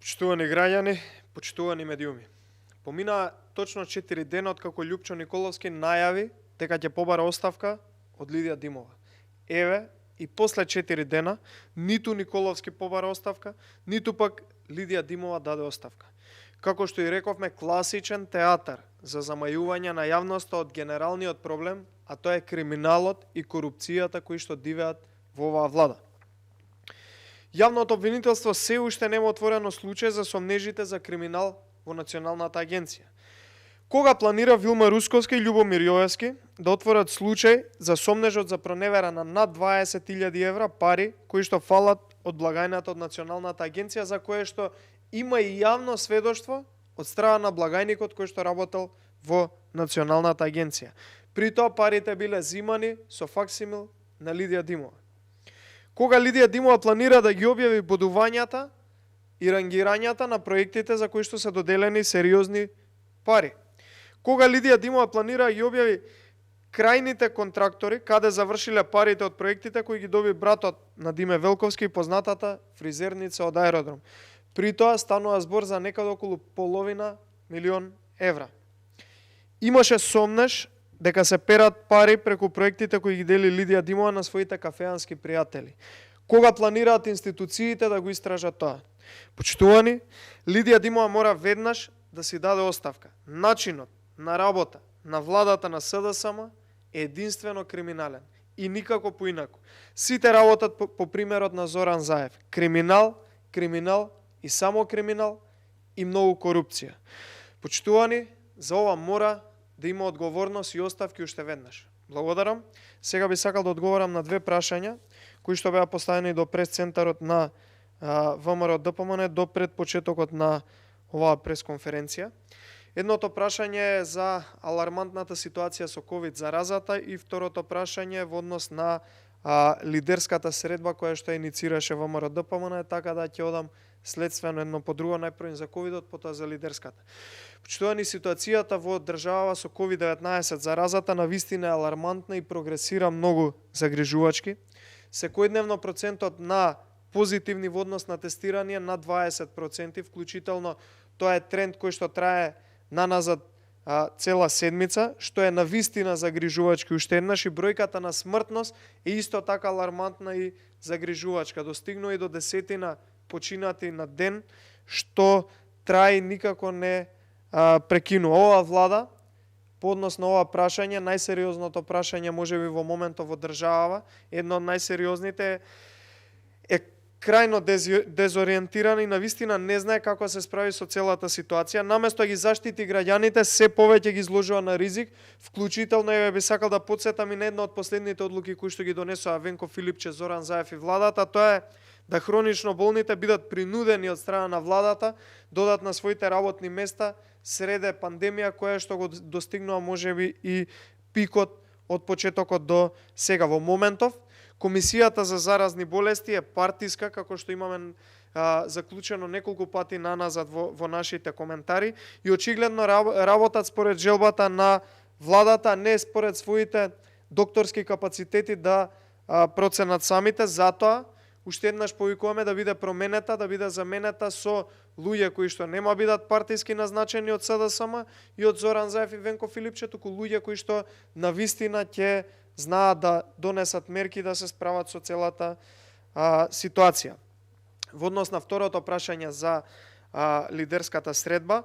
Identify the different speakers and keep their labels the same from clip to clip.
Speaker 1: Почитувани граѓани, почитувани медиуми. Поминаа точно 4 дена од како Љупчо Николовски најави дека ќе побара оставка од Лидија Димова. Еве, и после 4 дена, ниту Николовски побара оставка, ниту пак Лидија Димова даде оставка. Како што и рековме, класичен театар за замајување на јавноста од генералниот проблем, а тоа е криминалот и корупцијата кои што дивеат во оваа влада. Јавното обвинителство се уште нема отворено случај за сомнежите за криминал во Националната агенција. Кога планира Вилма Русковски и Љубомир Јовевски да отворат случај за сомнежот за проневера на над 20.000 евра пари кои што фалат од благајната од Националната агенција, за кое што има и јавно сведоштво од страна на благајникот кој што работел во Националната агенција. При тоа парите биле зимани со факсимил на Лидија Димова. Кога Лидија Димова планира да ги објави бодувањата и рангирањата на проектите за кои што се доделени сериозни пари. Кога Лидија Димова планира да ги објави крајните контрактори, каде завршиле парите од проектите кои ги доби братот на Диме Велковски и познатата фризерница од аеродром. При тоа станува збор за некаде околу $500,000 евра. Имаше сомнеж дека се перат пари преку проектите кои ги дели Лидија Димова на своите кафеански пријатели. Кога планираат институциите да го истражат тоа? Почитувани, Лидија Димова мора веднаш да си даде оставка. Начинот на работа на владата на СДСМ е единствено криминален и никако поинаку. Сите работат по примерот на Зоран Заев. Криминал, криминал и само криминал и многу корупција. Почитувани, за ова мора да има одговорност и оставки уште веднаш. Благодарам. Сега би сакал да одговорам на две прашања кои што беа поставени до прес-центарот на ВМРО ДПМН до пред почетокот на оваа пресконференција. Едното прашање е за алармантната ситуација со ковид заразата и второто прашање е во однос на лидерската средба која што иницираше ВМРО ДПМН, така да ќе одам следствено едно по друго, најпрво за ковидот, потоа за лидерската. Почитувани, ситуацијата во држава со COVID-19 заразата навистина е алармантна и прогресира многу загрижувачки. Секојдневно процентот на позитивни во однос на тестирање на 20%, вклучително тоа е тренд кој што трае наназад цела седмица, што е навистина загрижувачки уште еднаш, и бројката на смртност е исто така алармантна и загрижувачка. Достигнува и до 10 починати на ден, што трае и никако не прекинува. Оваа влада, по однос на ова прашање, најсериозното прашање можеби во моментот во држава, едно од најсериозните е крајно дезориентиран и навистина не знае како се справи со целата ситуација. Наместо да ги заштити граѓаните, се повеќе ги изложува на ризик, вклучително би сакал да потсетам и на една од последните одлуки кои што ги донесоа Венко Филипче, Зоран Заев и владата, тоа е да хронично болните бидат принудени од страна на владата додат на своите работни места среде пандемија која што го достигнува можеби и пикот од почетокот до сега. Во моментов Комисијата за заразни болести е партиска, како што имаме заклучено неколку пати наназад во нашите коментари, и очигледно работат според желбата на владата, не според своите докторски капацитети да проценат самите. Затоа уште еднаш повикуваме да биде променета, да биде заменета со луѓе кои што нема бидат партиски назначени од СДСМ и од Зоран Заев и Венко Филипче, туку луѓе кои што навистина ќе знаат да донесат мерки да се справат со целата ситуација. Во однос на второто прашање за лидерската средба,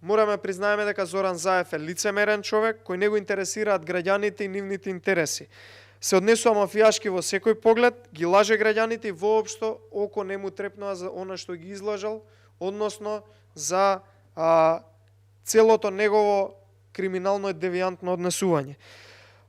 Speaker 1: мораме признаеме дека Зоран Заев е лицемерен човек кој не го интересираат граѓаните и нивните интереси. Се однесува мафијашки во секој поглед, ги лаже граѓаните и воопшто око не му трепнува за она што ги излажал, односно за целото негово криминално и девијантно однесување.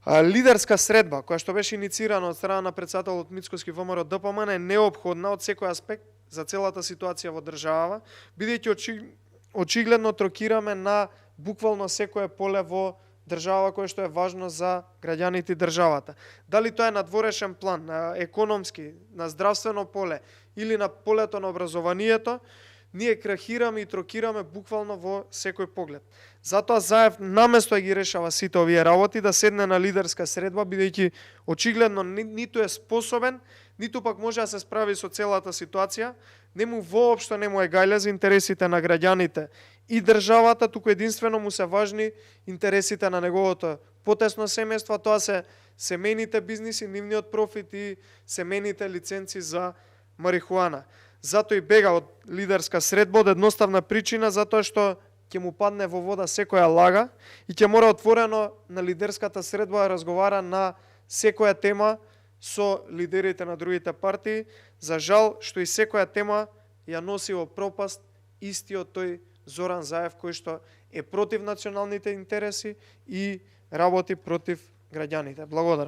Speaker 1: Лидерска средба, која што беше иницирана од страна на претседателот Мицкоски ВМРО ДПМН, е неопходна од секој аспект за целата ситуација во држава, бидејќи очигледно трокираме на буквално секое поле во држава кое што е важно за граѓаните и државата. Дали тоа е на дворешен план, на економски, на здравствено поле или на полето на образованието, ние крахираме и трокираме буквално во секој поглед. Затоа Заев наместо да ги решава сите овие работи, да седне на лидерска средба, бидејќи очигледно ниту е способен, ниту пак може да се справи со целата ситуација, нему воопшто не му е гајле за интересите на граѓаните и државата, туку единствено му се важни интересите на неговото потесно семејство, тоа се семејните бизниси, нивниот профит и семејните лиценци за марихуана. Затоа и бега од лидерска средба од едноставна причина, затоа што ќе му падне во вода секоја лага и ќе мора отворено на лидерската средба да разговара на секоја тема со лидерите на другите партии. За жал што и секоја тема ја носи во пропаст истиот тој Зоран Заев, кој што е против националните интереси и работи против граѓаните. Благодарам.